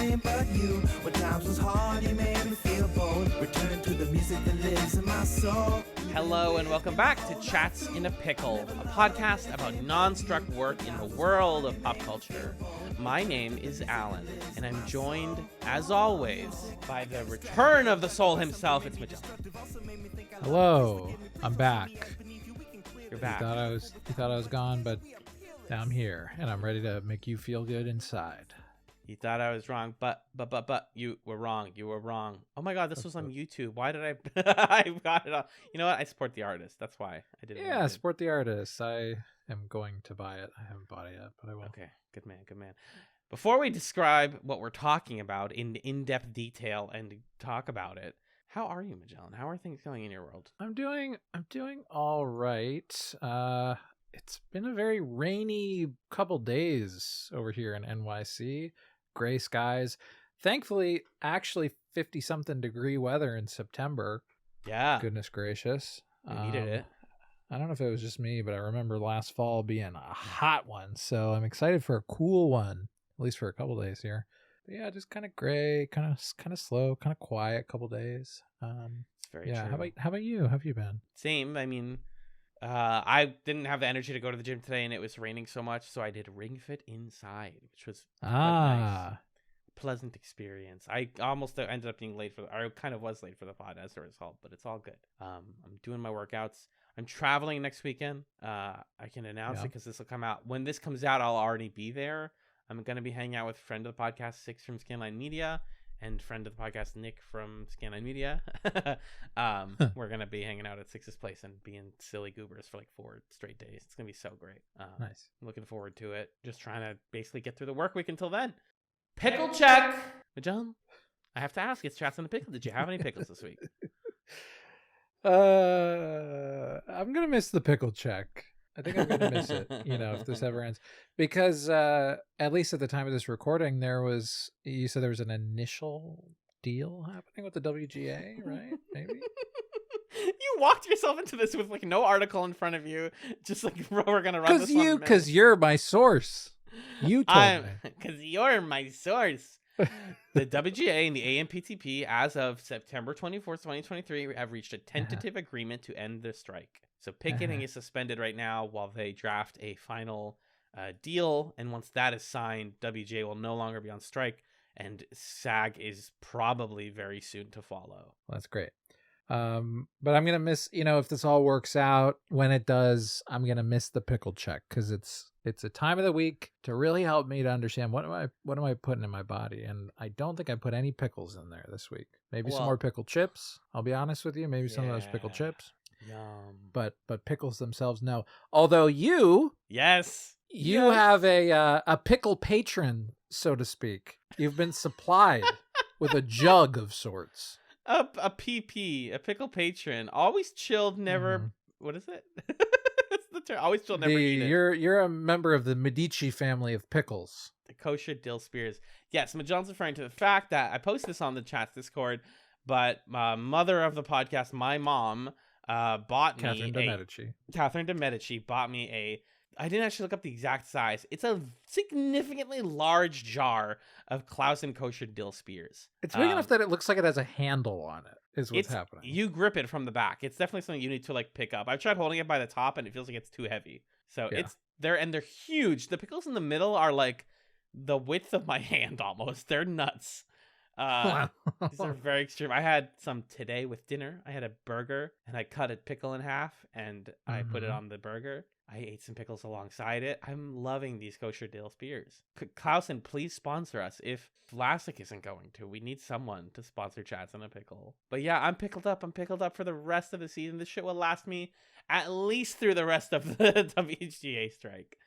name but you. When times was hard, you made me feel bold. Return to the music that lives in my soul. Hello and welcome back to Chatz in a Pickle, a podcast about non-struck work in the world of pop culture. My name is Alan, and I'm joined, as always, by the return of the soul himself. It's Magellan. Hello, I'm back. You're back. You thought I was gone, but now I'm here, and I'm ready to make you feel good inside. You thought I was wrong, but you were wrong. You were wrong. Oh my God, this was on YouTube. Why did I? I got it on. You know what? I support the artist. That's why I did it. Yeah, support the artist. I am going to buy it. I haven't bought it yet, but I will. Okay, good man, good man. Before we describe what we're talking about in in-depth detail and talk about it, how are you, Magellan? How are things going in your world? I'm doing all right. It's been a very rainy couple days over here in NYC. Gray skies. Thankfully, actually 50-something degree weather in September. Yeah. Goodness gracious. We needed it. I don't know if it was just me, but I remember last fall being a hot one. So I'm excited for a cool one, at least for a couple days here. But yeah, just kind of gray, kind of slow, kind of quiet couple days. It's very yeah. true. How about you? How have you been? Same. I mean, I didn't have the energy to go to the gym today, and it was raining so much, so I did Ring Fit inside, which was quite nice. Pleasant experience. I almost ended up being late I kind of was late for the pod as a result, but it's all good. I'm doing my workouts. I'm traveling next weekend. I can announce it because this will come out. When this comes out, I'll already be there. I'm going to be hanging out with friend of the podcast, Six from Scanline Media, and friend of the podcast, Nick from Scanline Media. We're going to be hanging out at Six's place and being silly goobers for like 4 straight days. It's going to be so great. Nice. I'm looking forward to it. Just trying to basically get through the work week until then. Pickle check! Magellan, I have to ask, it's Chatz in the Pickle. Did you have any pickles this week? I'm going to miss the pickle check. I think I'm going to miss it, if this ever ends. Because at least at the time of this recording, you said there was an initial deal happening with the WGA, right? Maybe? You walked yourself into this with like no article in front of you. Just like, we're going to run this one. Because you're my source. You told me. Because you're my source. The WGA and the AMPTP, as of September 24th, 2023, have reached a tentative agreement to end the strike. So picketing is suspended right now while they draft a final deal. And once that is signed, WGA will no longer be on strike. And SAG is probably very soon to follow. Well, that's great. But I'm going to miss, if this all works out, when it does, I'm going to miss the pickle check because it's a time of the week to really help me to understand what am I putting in my body. And I don't think I put any pickles in there this week. Maybe some more pickle chips. I'll be honest with you. Maybe some of those pickle chips. Yum. But pickles themselves, no. Although you have a pickle patron, so to speak. You've been supplied with a jug of sorts. A PP, a pickle patron, always chilled, never. What is it? That's the term. Always chilled, never eat it. You're a member of the Medici family of pickles. The kosher dill spears. Yes, Magellan's referring to the fact that I posted this on the Chatz Discord, but mother of the podcast, my mom, bought me Catherine de Medici bought me I didn't actually look up the exact size. It's a significantly large jar of Clausen kosher dill spears. It's big enough that it looks like it has a handle on it, is what's happening. You grip it from the back. It's definitely something you need to like pick up. I've tried holding it by the top and it feels like it's too heavy. So it's there, and they're huge. The pickles in the middle are like the width of my hand almost. They're nuts. These are very extreme. I had some today with dinner. I had a burger and I cut a pickle in half and I put it on the burger. I ate some pickles alongside it. I'm loving these kosher dill spears. Clausen, please sponsor us. If Vlasic isn't going to, we need someone to sponsor Chatz and a Pickle. But yeah, I'm pickled up. I'm pickled up for the rest of the season. This shit will last me at least through the rest of the WGA strike,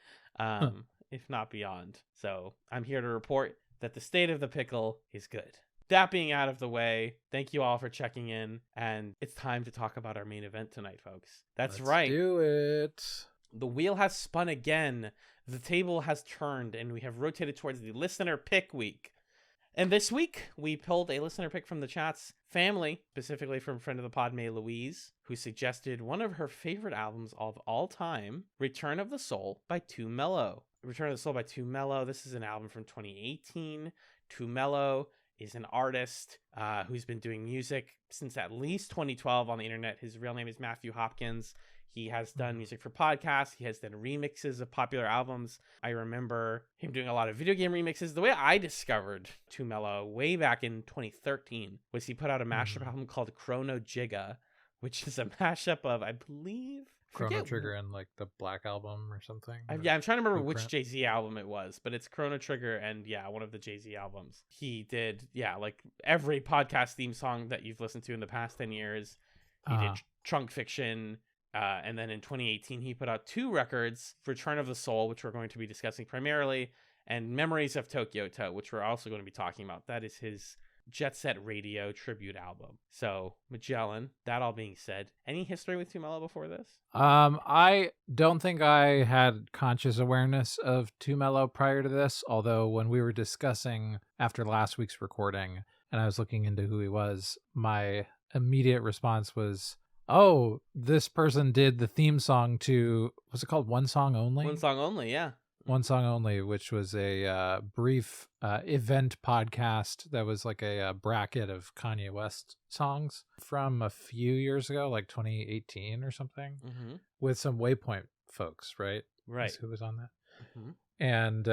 if not beyond. So I'm here to report that the state of the pickle is good. That being out of the way, thank you all for checking in. And it's time to talk about our main event tonight, folks. Let's right. Do it. The wheel has spun again. The table has turned, and we have rotated towards the listener pick week. And this week, we pulled a listener pick from the Chatz family, specifically from friend of the pod, May Louise, who suggested one of her favorite albums of all time, Return of the Soul by Too Mellow. Return of the Soul by Too Mellow. This is an album from 2018. Too Mellow is an artist who's been doing music since at least 2012 on the internet. His real name is Matthew Hopkins. He has done music for podcasts. He has done remixes of popular albums. I remember him doing a lot of video game remixes. The way I discovered Too Mellow way back in 2013 was he put out a mashup album called Chrono Jigga, which is a mashup of, I believe, Chrono Trigger and like the Black Album or something. I'm trying to remember which Jay-Z album it was, but it's Chrono Trigger and one of the Jay-Z albums. He did, like every podcast theme song that you've listened to in the past 10 years. He did Trunk Fiction. And then in 2018, he put out 2 records, Return of the Soul, which we're going to be discussing primarily, and Memories of Tokyo To, which we're also going to be talking about. That is his Jet Set Radio tribute album. So, Magellan, that all being said, any history with Too Mellow before this? I don't think I had conscious awareness of Too Mellow prior to this, although when we were discussing after last week's recording and I was looking into who he was, my immediate response was, oh, this person did the theme song to, was it called One Song Only? One Song Only, yeah. One Song Only, which was a brief event podcast that was like a bracket of Kanye West songs from a few years ago, like 2018 or something, with some Waypoint folks, right? Right. That's who was on that. And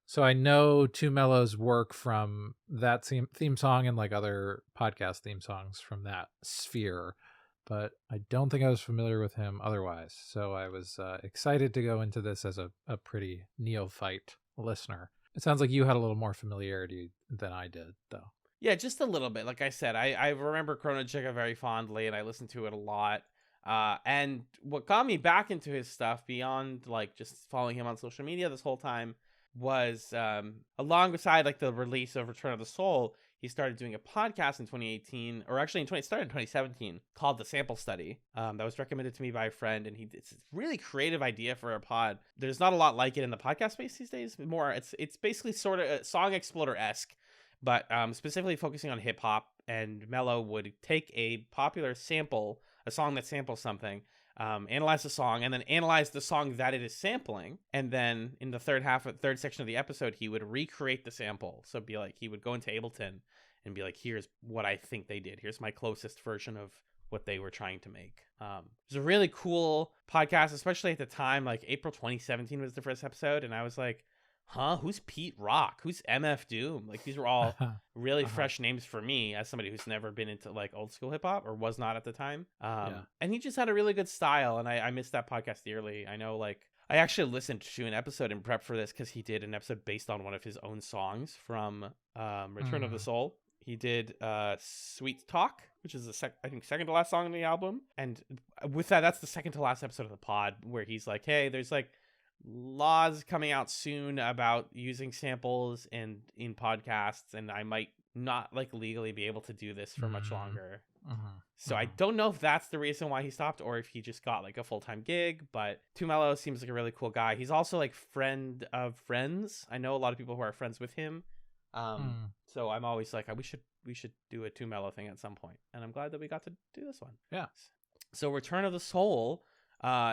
so I know Too Mellow's work from that theme song and like other podcast theme songs from that sphere, but I don't think I was familiar with him otherwise. So I was excited to go into this as a pretty neophyte listener. It sounds like you had a little more familiarity than I did, though. Yeah, just a little bit. Like I said, I remember Chrono Trigger very fondly, and I listened to it a lot. And what got me back into his stuff beyond like just following him on social media this whole time was alongside like the release of Return of the Soul, he started doing a podcast in 2018, or actually it started in 2017, called The Sample Study. That was recommended to me by a friend, and it's a really creative idea for a pod. There's not a lot like it in the podcast space these days. It's basically sort of a Song Exploder-esque, but specifically focusing on hip hop. And Mello would take a popular sample, a song that samples something, analyze the song, and then analyze the song that it is sampling. And then in the third section of the episode, he would recreate the sample. So it'd be like, he would go into Ableton and be like, here's what I think they did. Here's my closest version of what they were trying to make. It was a really cool podcast, especially at the time. Like April 2017 was the first episode. And I was like, who's Pete Rock? Who's MF Doom? Like, these were all really fresh names for me as somebody who's never been into like old school hip hop, or was not at the time. And he just had a really good style, and I missed that podcast dearly. I know, like, I actually listened to an episode in prep for this because he did an episode based on one of his own songs from Return of the Soul. He did Sweet Talk, which is I think second to last song on the album. And with that's the second to last episode of the pod, where he's like, hey, there's like laws coming out soon about using samples in podcasts, and I might not like legally be able to do this for much longer. So I don't know if that's the reason why he stopped, or if he just got like a full-time gig. But Too Mellow seems like a really cool guy. He's also like friend of friends. I know a lot of people who are friends with him. So I'm always like, we should do a Too Mellow thing at some point, and I'm glad that we got to do this one. Yeah. So Return of the Soul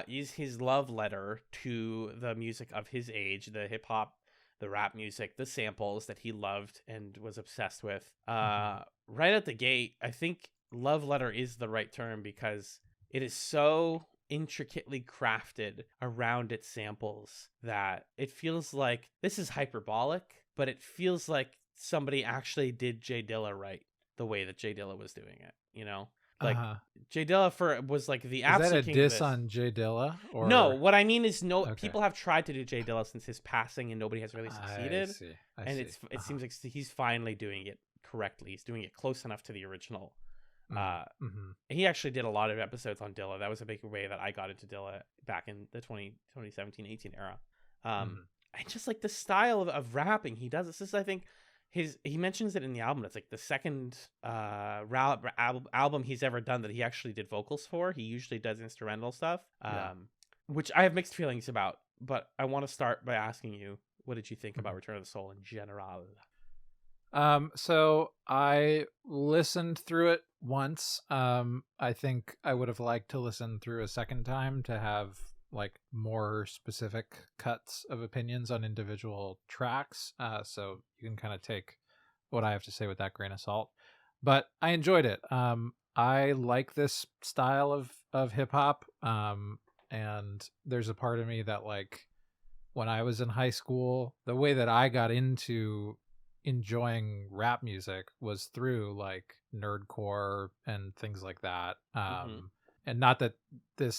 is his love letter to the music of his age, the hip hop, the rap music, the samples that he loved and was obsessed with. Right at the gate, I think love letter is the right term, because it is so intricately crafted around its samples that it feels like this is hyperbolic, but it feels like somebody actually did Jay Dilla right the way that Jay Dilla was doing it, you know? Like Jay Dilla was like the absolute king. Is that a diss on Jay Dilla? Or... No, what I mean is people have tried to do Jay Dilla since his passing, and nobody has really succeeded. I see. It seems like he's finally doing it correctly. He's doing it close enough to the original. He actually did a lot of episodes on Dilla. That was a big way that I got into Dilla back in the 2017-18 era. I just like the style of rapping he does. This is, I think, he mentions it in the album. It's like the second album he's ever done that he actually did vocals for. He usually does instrumental stuff, which I have mixed feelings about. But I want to start by asking you, what did you think about Return of the Soul in general? So I listened through it once. I think I would have liked to listen through a second time to have like more specific cuts of opinions on individual tracks. So you can kind of take what I have to say with that grain of salt. But I enjoyed it. I like this style of hip hop. And there's a part of me that, like, when I was in high school, the way that I got into enjoying rap music was through like nerdcore and things like that. And not that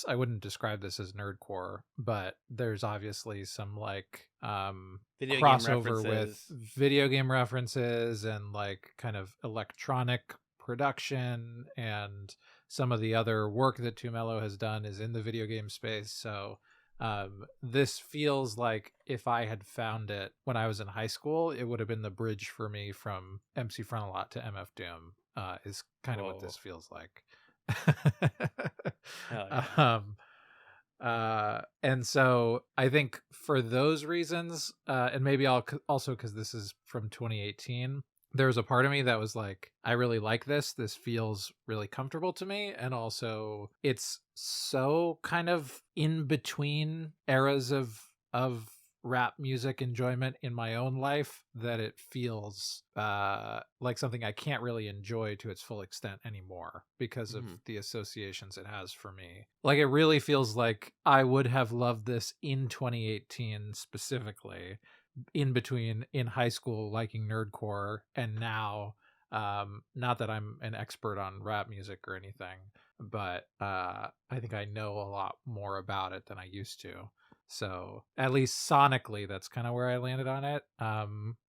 I wouldn't describe this as nerdcore, but there's obviously some like Video game crossover with references. video game references and like kind of electronic production, and some of the other work that Tumelo has done is in the video game space. So this feels like if I had found it when I was in high school, it would have been the bridge for me from MC Frontalot to MF Doom. Is kind of what this feels like. Hell yeah. And so I think for those reasons, and maybe I'll also because this is from 2018, there was a part of me that was like, I really like this. This feels really comfortable to me. And also it's so kind of in between eras of rap music enjoyment in my own life that it feels like something I can't really enjoy to its full extent anymore because of the associations it has for me. Like, it really feels like I would have loved this in 2018 specifically, in between in high school liking nerdcore and now, not that I'm an expert on rap music or anything, but I think I know a lot more about it than I used to. So at least sonically, that's kind of where I landed on it.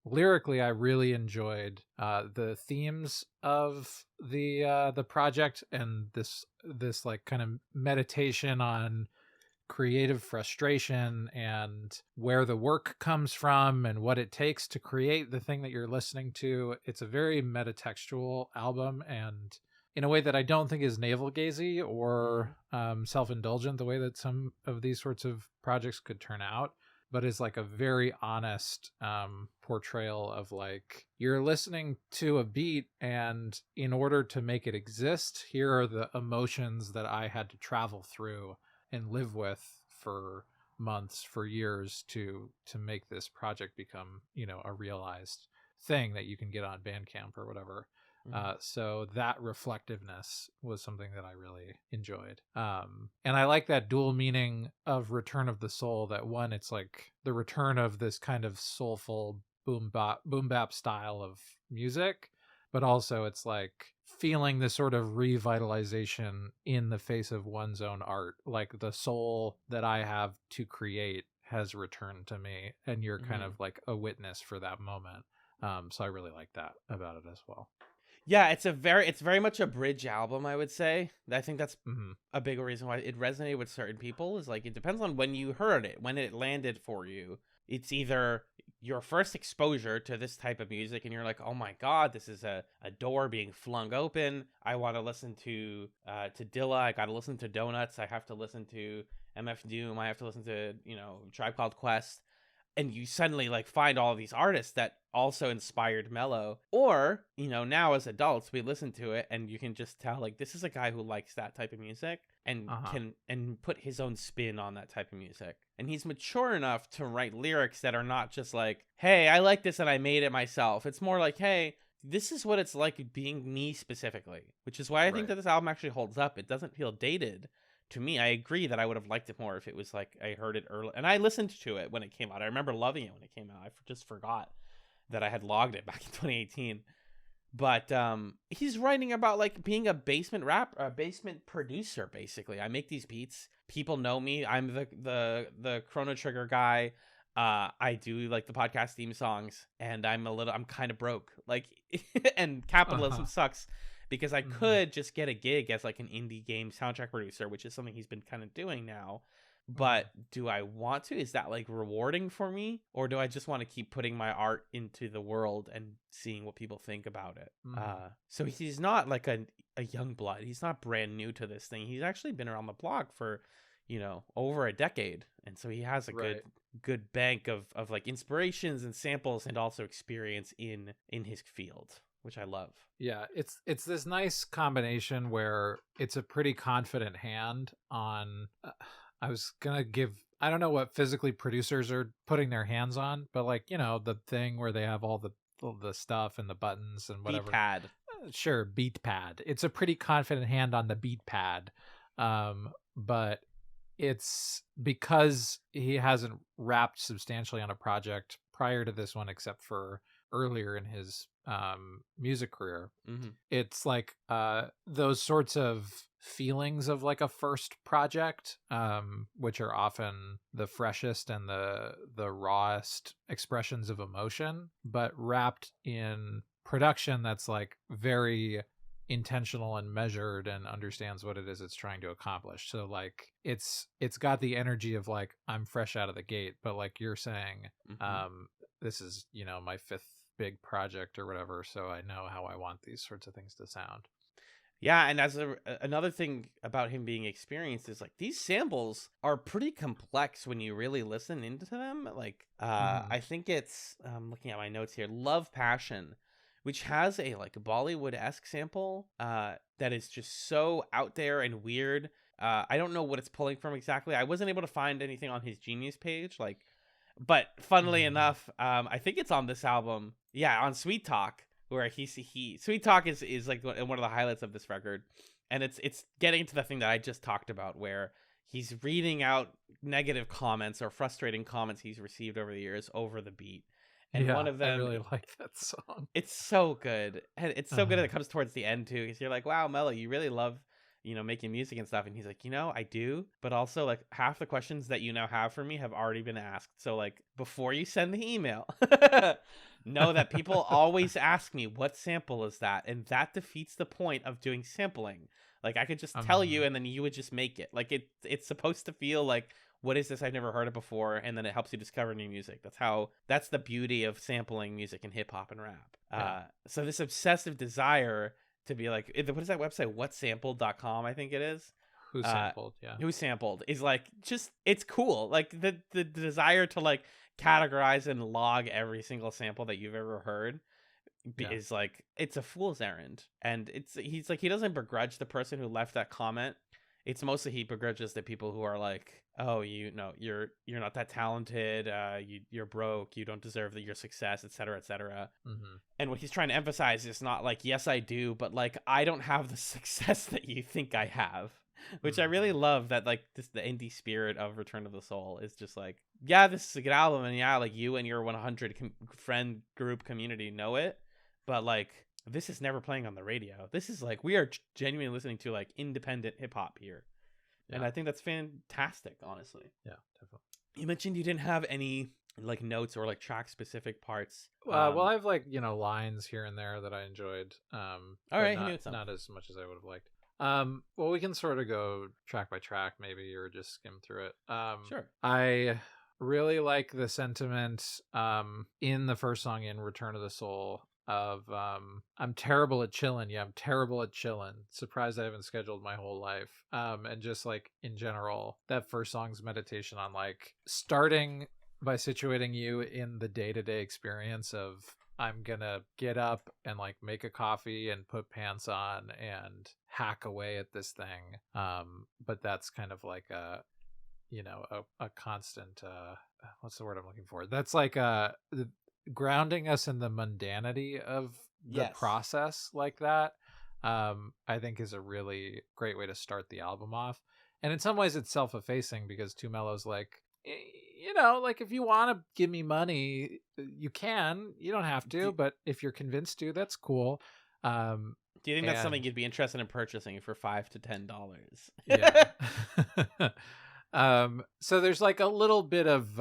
Lyrically, I really enjoyed the themes of the project, and this like kind of meditation on creative frustration and where the work comes from and what it takes to create the thing that you're listening to. It's a very metatextual album, and in a way that I don't think is navel-gazy or self-indulgent the way that some of these sorts of projects could turn out, but is like a very honest portrayal of like, you're listening to a beat, and in order to make it exist, here are the emotions that I had to travel through and live with for months, for years, to make this project become, you know, a realized thing that you can get on Bandcamp or whatever. So that reflectiveness was something that I really enjoyed. And I like that dual meaning of Return of the Soul, that one, it's like the return of this kind of soulful boom bap style of music, but also it's like feeling this sort of revitalization in the face of one's own art. Like, the soul that I have to create has returned to me, and you're kind of like a witness for that moment. So I really like that about it as well. Yeah, it's very much a bridge album, I would say. I think that's a big reason why it resonated with certain people, is like, it depends on when you heard it, when it landed for you. It's either your first exposure to this type of music and you're like, oh my God, this is a door being flung open. I want to listen to Dilla. I got to listen to Donuts. I have to listen to MF Doom. I have to listen to, you know, Tribe Called Quest. And you suddenly like find all of these artists that also inspired Mello. Or, you know, now as adults, we listen to it and you can just tell, like, this is a guy who likes that type of music and can put his own spin on that type of music. And he's mature enough to write lyrics that are not just like, hey, I like this and I made it myself. It's more like, hey, this is what it's like being me specifically, which is why I think that this album actually holds up. It doesn't feel dated. To me, I agree that I would have liked it more if it was like I heard it early. And I listened to it when it came out. I remember loving it when it came out. I just forgot that I had logged it back in 2018. But he's writing about like being a basement producer, basically. I make these beats. People know me. I'm the Chrono Trigger guy. I do like the podcast theme songs, and I'm kind of broke. Like, and capitalism sucks. Because I could just get a gig as like an indie game soundtrack producer, which is something he's been kind of doing now. But do I want to? Is that like rewarding for me? Or do I just want to keep putting my art into the world and seeing what people think about it? So he's not like a young blood. He's not brand new to this thing. He's actually been around the block for, you know, over a decade. And so he has a good bank of like inspirations and samples and also experience in his field, which I love. Yeah, it's this nice combination where it's a pretty confident hand on I was gonna give, I don't know what physically producers are putting their hands on, but like, the thing where they have all the stuff and the buttons and Beat whatever. pad. Sure, beat pad. It's a pretty confident hand on the beat pad. But it's because he hasn't rapped substantially on a project prior to this one, except for earlier in his music career. Mm-hmm. It's like those sorts of feelings of like a first project, which are often the freshest and the rawest expressions of emotion, but wrapped in production that's like very intentional and measured and understands what it is it's trying to accomplish. So like it's got the energy of like, I'm fresh out of the gate, but like you're saying, this is, my fifth big project or whatever, so I know how I want these sorts of things to sound. Yeah, and as another thing about him being experienced is like these samples are pretty complex when you really listen into them. Like I think it's looking at my notes here, Love Passion, which has a like Bollywood-esque sample that is just so out there and weird. I don't know what it's pulling from exactly. I wasn't able to find anything on his Genius page, but funnily enough, I think it's on this album. Yeah, on Sweet Talk, where he Sweet Talk is like one of the highlights of this record, and it's getting to the thing that I just talked about, where he's reading out negative comments or frustrating comments he's received over the years over the beat. And one of them, I really like that song. It's so good, and it's so good that it comes towards the end too, because you're like, wow, Mello, you really love making music and stuff. And he's like, I do, but also like half the questions that you now have for me have already been asked. So like before you send the email, know that people always ask me, what sample is that? And that defeats the point of doing sampling. Like I could just tell you and then you would just make it. Like it's supposed to feel like, what is this? I've never heard it before. And then it helps you discover new music. That's the beauty of sampling music in hip hop and rap. Yeah. So this obsessive desire to be like, what is that website? Whatsampled.com, I think it is. Who Sampled, yeah. Who Sampled is like, just, it's cool. Like the desire to like categorize and log every single sample that you've ever heard is like, it's a fool's errand. And he's like, he doesn't begrudge the person who left that comment. It's mostly he begrudges the people who are like, oh, you're not that talented, you're broke, you don't deserve your success, etc., etc. And what he's trying to emphasize is not like, yes, I do, but like, I don't have the success that you think I have, which I really love. That like the indie spirit of Return of the Soul is just like, yeah, this is a good album, and yeah, like you and your 100 friend group community know it, but like, this is never playing on the radio. This is like, we are genuinely listening to like independent hip hop here. Yeah. And I think that's fantastic, honestly. Yeah, definitely. You mentioned you didn't have any like notes or like track specific parts. Well, I have like, lines here and there that I enjoyed. All right, not as much as I would have liked. Well, we can sort of go track by track maybe, or just skim through it. Sure. I really like the sentiment in the first song, in Return of the Soul, of I'm terrible at chillin'. Yeah, I'm terrible at chillin'. Surprised I haven't scheduled my whole life. And just like in general, that first song's meditation on like starting by situating you in the day-to-day experience of, I'm gonna get up and like make a coffee and put pants on and hack away at this thing. But that's kind of like a constant what's the word I'm looking for? That's like grounding us in the mundanity of the process like that. I think is a really great way to start the album off. And in some ways it's self-effacing, because Too Mellow's like, like, if you want to give me money, you can. You don't have to, but if you're convinced to, that's cool. Do you think that's something you'd be interested in purchasing for $5 to $10? Yeah. So there's like a little bit of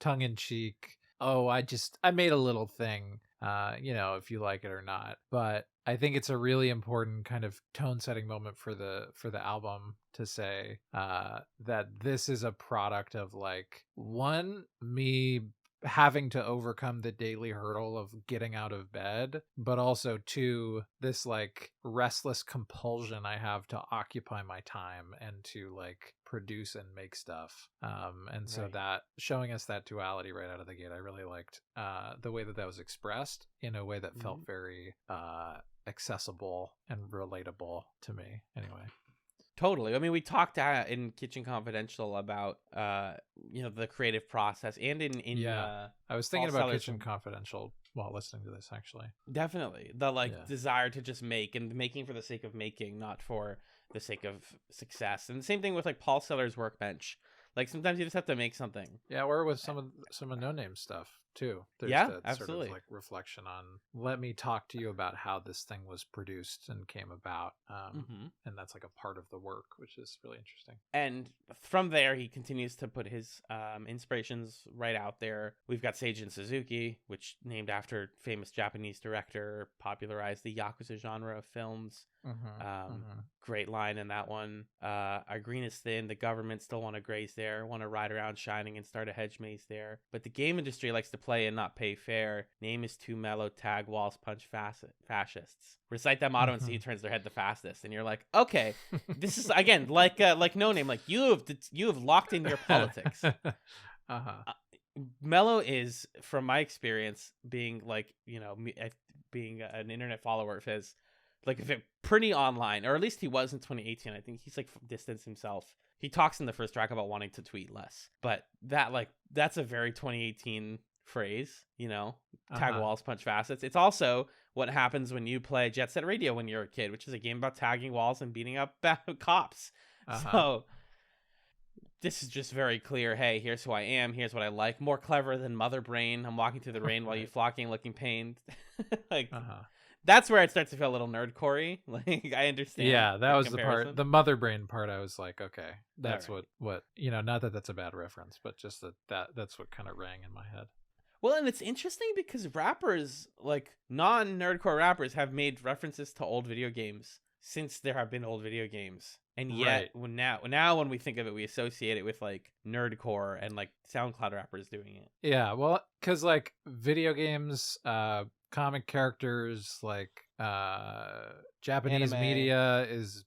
tongue in cheek. Oh, I made a little thing. If you like it or not. But I think it's a really important kind of tone setting moment for the album to say that this is a product of like, one, me having to overcome the daily hurdle of getting out of bed, but also two, this like restless compulsion I have to occupy my time and to like produce and make stuff. And so that showing us that duality right out of the gate, I really liked the way that was expressed in a way that felt very accessible and relatable to me anyway. Totally. I mean, we talked in Kitchen Confidential about the creative process, and in I was thinking Paul about Sellers Kitchen Confidential while listening to this, actually. definitely the desire to just make, and making for the sake of making, not for the sake of success. And the same thing with like Paul Sellers' Workbench. Like sometimes you just have to make something. Yeah, or with some of No Name stuff too. There's that absolutely. sort of like reflection on, let me talk to you about how this thing was produced and came about. And that's like a part of the work, which is really interesting. And from there, he continues to put his inspirations right out there. We've got Seijun Suzuki, which named after famous Japanese director, popularized the Yakuza genre of films. Great line in that one. Our green is thin. The government still want to graze there, want to ride around shining and start a hedge maze there. But the game industry likes to play and not pay fair. Name is too mellow. Tag walls punch fascists. Recite that motto and see who turns their head the fastest. And you're like, okay, this is again like No Name. Like you have locked in your politics. Mello is, from my experience, being like being an internet follower of his. Like if it pretty online, or at least he was in 2018. I think he's like distanced himself. He talks in the first track about wanting to tweet less, but that's a very 2018 phrase, tag walls, punch facets. It's also what happens when you play Jet Set Radio when you're a kid, which is a game about tagging walls and beating up cops. So this is just very clear. Hey, here's who I am. Here's what I like. More clever than Mother Brain. I'm walking through the rain while you flocking, looking pained. That's where it starts to feel a little nerdcore-y. Like, I understand. Yeah, that was comparison. The part, the Mother Brain part. I was like, okay, that's right. what not that that's a bad reference, but just that's what kind of rang in my head. Well, and it's interesting because rappers, like non-nerdcore rappers, have made references to old video games since there have been old video games. And yet, now when we think of it, we associate it with like nerdcore and like SoundCloud rappers doing it. Yeah, well, because like video games, comic characters, like Japanese media is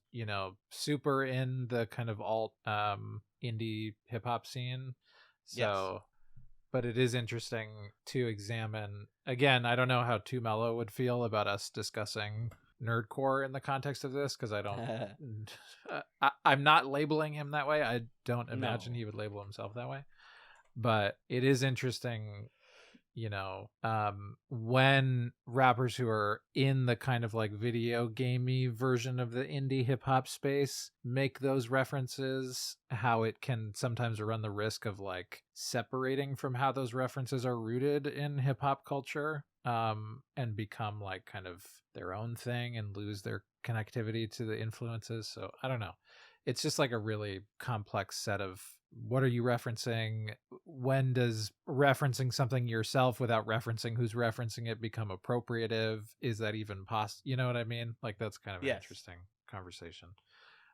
super in the kind of alt indie hip hop scene. So, but it is interesting to examine. Again, I don't know how Too Mellow would feel about us discussing nerdcore in the context of this, because I don't I'm not labeling him that way. I don't imagine he would label himself that way, but it is interesting when rappers who are in the kind of like video gamey version of the indie hip hop space make those references, how it can sometimes run the risk of like separating from how those references are rooted in hip hop culture, and become like kind of their own thing and lose their connectivity to the influences. So I don't know. It's just like a really complex set of, what are you referencing? When does referencing something yourself without referencing who's referencing it become appropriative? Is that even possible? You know what I mean? Like, that's kind of an interesting conversation.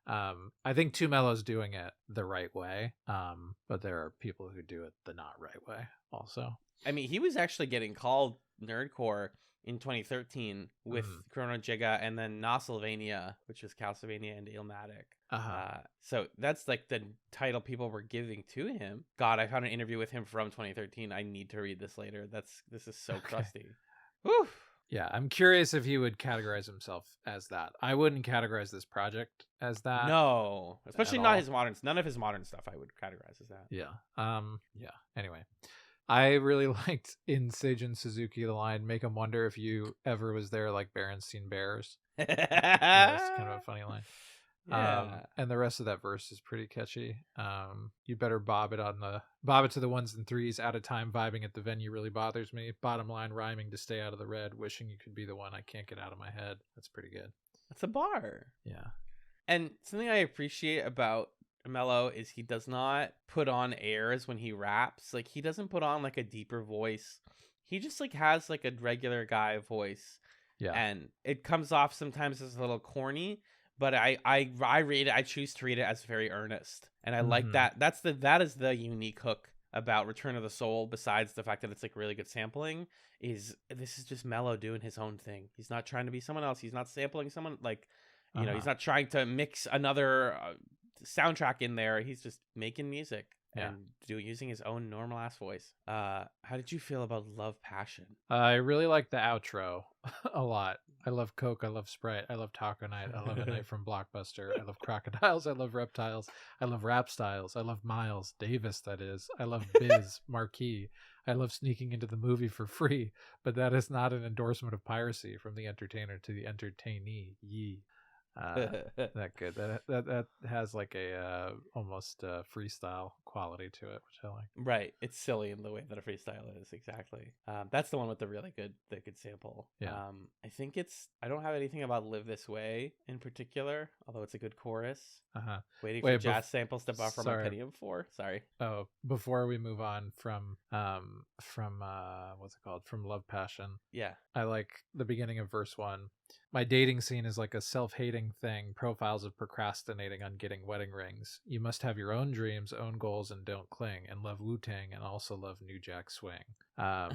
I think Too Mellow's doing it the right way, but there are people who do it the not right way also. I mean, he was actually getting called nerdcore in 2013 with Chrono Jigga and then Nosylvania, which was Calcivania and Illmatic. So that's like the title people were giving to him. God, I found an interview with him from 2013. I need to read this later. This is so crusty. Whew. Yeah, I'm curious if he would categorize himself as that. I wouldn't categorize this project as that. No, especially not his modern. None of his modern stuff I would categorize as that. Yeah. Yeah. Anyway, I really liked in Seijun Suzuki the line, "Make him wonder if you ever was there like Berenstain Bears." That's kind of a funny line. Yeah. And the rest of that verse is pretty catchy. You better bob it to the ones and threes, out of time vibing at the venue really bothers me. Bottom line rhyming to stay out of the red, wishing you could be the one I can't get out of my head. That's pretty good. That's a bar. Yeah. And something I appreciate about Mello is he does not put on airs when he raps. Like, he doesn't put on like a deeper voice. He just like has like a regular guy voice. Yeah. And it comes off sometimes as a little corny, but I read it. I choose to read it as very earnest, and I like that. That is the unique hook about Return of the Soul. Besides the fact that it's like really good sampling, is this is just Mello doing his own thing. He's not trying to be someone else. He's not sampling someone like, he's not trying to mix another soundtrack in there. He's just making music and using his own normal ass voice. How did you feel about Love Passion? I really like the outro a lot. I love Coke. I love Sprite. I love Taco Night. I love A Night from Blockbuster. I love crocodiles. I love reptiles. I love rap styles. I love Miles Davis, that is. I love Biz Marquee. I love sneaking into the movie for free, but that is not an endorsement of piracy. From the entertainer to the entertainee. Yee. That good. That has like a almost freestyle quality to it, which I like. Right, it's silly in the way that a freestyle is. Exactly. That's the one with the good sample. Yeah. I think I don't have anything about Live This Way in particular, although it's a good chorus. Waiting for jazz samples to buffer my Pentium 4. Sorry. Oh, before we move on from what's it called, from Love Passion, yeah, I like the beginning of verse 1. My dating scene is like a self-hating thing, profiles of procrastinating on getting wedding rings. You must have your own dreams, own goals, and don't cling, and love Wu-Tang and also love New Jack Swing. I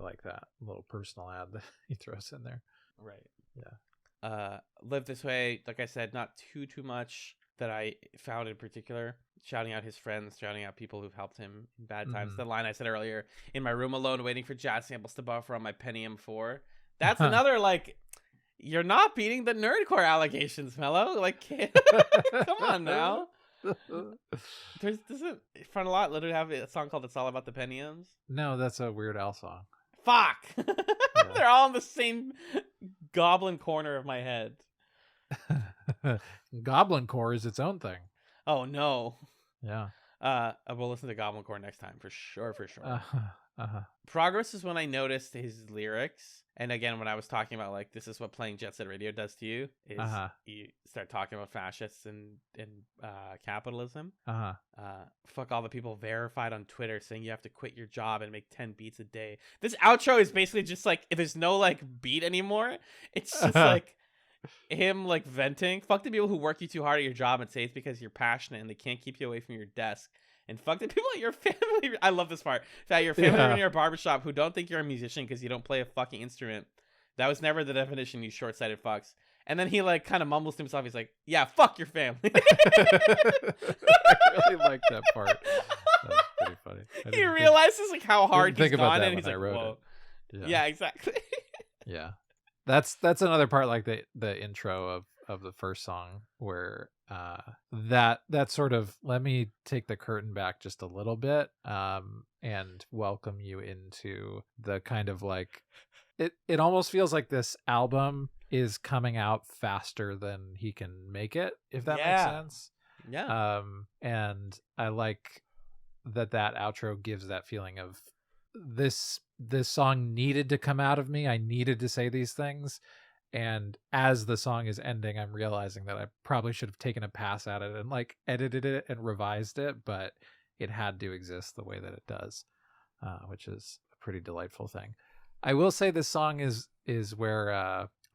like that little personal ad that he throws in there. Right. Yeah. Live This Way, like I said, not too much that I found in particular. Shouting out his friends, shouting out people who've helped him in bad times. The line I said earlier, in my room alone, waiting for jazz samples to buffer on my Pentium 4. That's another, like, you're not beating the nerdcore allegations, Mello. Like, come on now. Doesn't Front a Lot literally have a song called "It's All About the Pentiums"? No, that's a Weird Al song. Fuck. They're all in the same goblin corner of my head. Goblin Core is its own thing. Oh no. Yeah. We'll listen to Goblin Core next time for sure. Uh-huh. Progress is when I noticed his lyrics. And again, when I was talking about, like, this is what playing Jet Set Radio does to you, is you start talking about fascists and capitalism. Fuck all the people verified on Twitter saying you have to quit your job and make 10 beats a day. This outro is basically just like, if there's no, like, beat anymore, it's just like him, like, venting. Fuck the people who work you too hard at your job and say it's because you're passionate and they can't keep you away from your desk. And fuck the people at your family. I love this part. That your family in your barbershop who don't think you're a musician because you don't play a fucking instrument. That was never the definition, you short-sighted fucks. And then he, like, kind of mumbles to himself. He's like, yeah, fuck your family. I really like that part. That's pretty funny. He realizes, like, how hard he's gone, and he's like, whoa. Yeah, exactly. Yeah. That's another part, like the intro of the first song, where that sort of, let me take the curtain back just a little bit and welcome you into the kind of, like, it almost feels like this album is coming out faster than he can make it, if that makes sense. Yeah. And I like that outro gives that feeling of this song needed to come out of me. I needed to say these things. And as the song is ending, I'm realizing that I probably should have taken a pass at it and, like, edited it and revised it, but it had to exist the way that it does, which is a pretty delightful thing. I will say this song is where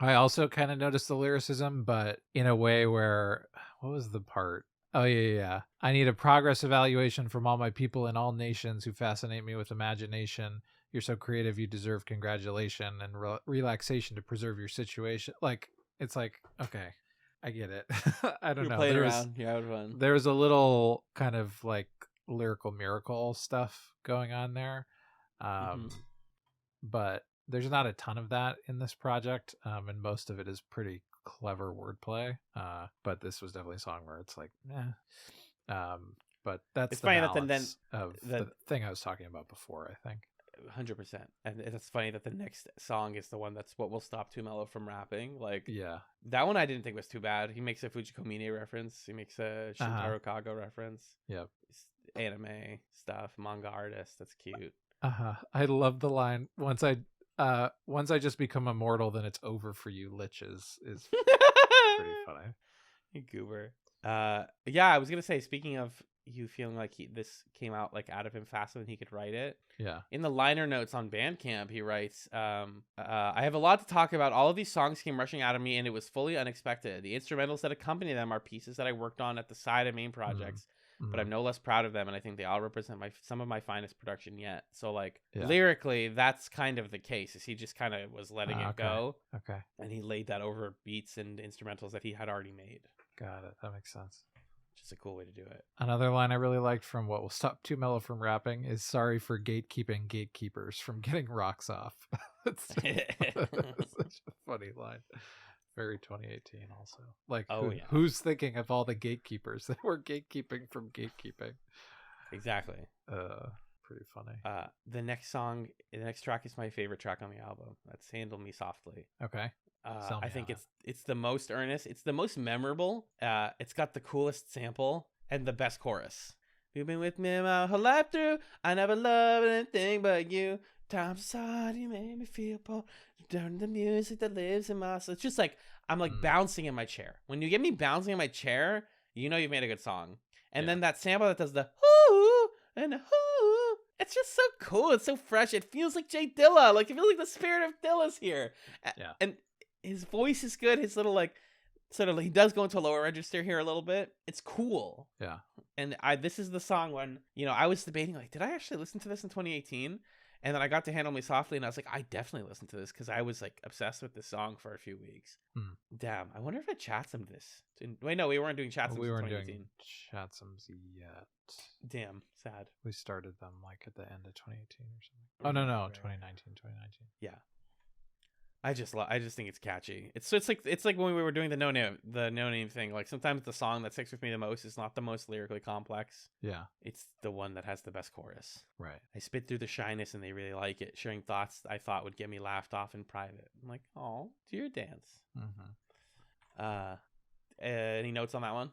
I also kind of noticed the lyricism, but in a way where, what was the part? Oh, yeah. I need a progress evaluation from all my people in all nations who fascinate me with imagination. You're so creative, you deserve congratulation and relaxation to preserve your situation. Like, it's like, okay, I get it. I don't know. There was a little kind of, like, lyrical miracle stuff going on there. But there's not a ton of that in this project. And most of it is pretty clever wordplay. But this was definitely a song where it's like, but that's it's the funny balance of the thing I was talking about before, I think. 100%. And it's funny that the next song is the one that's what will stop Too Mellow from rapping. Like, yeah, that one I didn't think was too bad. He makes a Fujiko Mine reference. He makes a Shintaro Kago reference. Yep. Anime stuff, manga artist. That's cute. I love the line, once I just become immortal, then it's over for you liches, is pretty funny. You goober. Yeah, I was gonna say, speaking of you feeling like this came out, like, out of him faster than he could write it. Yeah. In the liner notes on Bandcamp, he writes, I have a lot to talk about. All of these songs came rushing out of me, and it was fully unexpected. The instrumentals that accompany them are pieces that I worked on at the side of main projects, but I'm no less proud of them, and I think they all represent some of my finest production yet. So, like, lyrically, that's kind of the case, is he just kind of was letting it go. Okay. And he laid that over beats and instrumentals that he had already made. Got it. That makes sense. which is a cool way to do it. Another line I really liked from What Will Stop Too Mellow from Rapping is sorry for gatekeeping gatekeepers from getting rocks off. That's such a funny line. Very 2018 also. Like, who's thinking of all the gatekeepers that were gatekeeping from gatekeeping? Exactly. Pretty funny. The next track is my favorite track on the album. That's Handle Me Softly. Okay. I think it's the most earnest. It's the most memorable. It's got the coolest sample and the best chorus. You've been with me my whole life through. I never loved anything but you. Times hard, you made me feel poor. Turn the music that lives in my soul. It's just like I'm like bouncing in my chair. When you get me bouncing in my chair, you know you've made a good song. And then that sample that does the hoo and hoo. It's just so cool. It's so fresh. It feels like Jay Dilla. Like it feels like the spirit of Dilla's here. Yeah. And his voice is good. His little like sort of he does go into a lower register here a little bit. It's cool. Yeah. And this is the song when, I was debating like, did I actually listen to this in 2018? And then I got to Handle Me Softly and I was like, I definitely listened to this because I was like obsessed with this song for a few weeks. Damn. I wonder if I Chatzum this. Wait, no, we weren't doing Chatzums. We weren't doing Chatzums yet. Damn. Sad. We started them like at the end of 2018 or something. Oh, no. 2019. Yeah. I just think it's catchy. It's like when we were doing the no name thing. Like sometimes the song that sticks with me the most is not the most lyrically complex. Yeah, it's the one that has the best chorus. Right. I spit through the shyness and they really like it. Sharing thoughts I thought would get me laughed off in private. I'm like, oh, do your dance. Any notes on that one?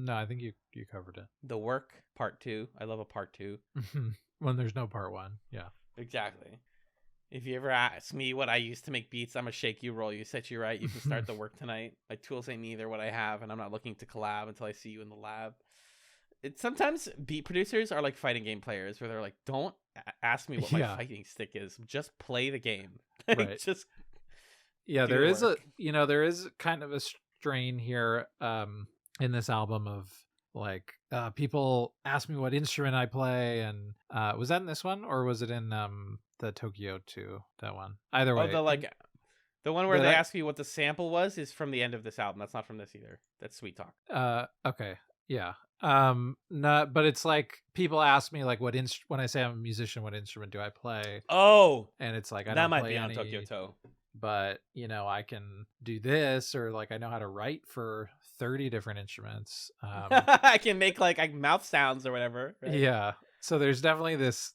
No, I think you covered it. The Work Part 2. I love a Part 2. When there's no Part 1. Yeah. Exactly. If you ever ask me what I use to make beats, I'm a shake you, roll you, set you right. You can start the work tonight. My tools ain't neither what I have, and I'm not looking to collab until I see you in the lab. Sometimes beat producers are like fighting game players, where they're like, "Don't ask me what my fighting stick is. Just play the game." Right. Just there is kind of a strain here in this album of like people ask me what instrument I play, and was that in this one or was it in the Tokyo 2, that one? Either way. The one where they ask you what the sample was is from the end of this album. That's not from this either. That's Sweet Talk. Okay. Yeah. No, but it's like people ask me like when I say I'm a musician, what instrument do I play? Oh. And it's like I that don't might play be any, on Tokyo Toe. But I can do this, or like I know how to write for 30 different instruments. I can make like mouth sounds or whatever. Right? Yeah. So there's definitely this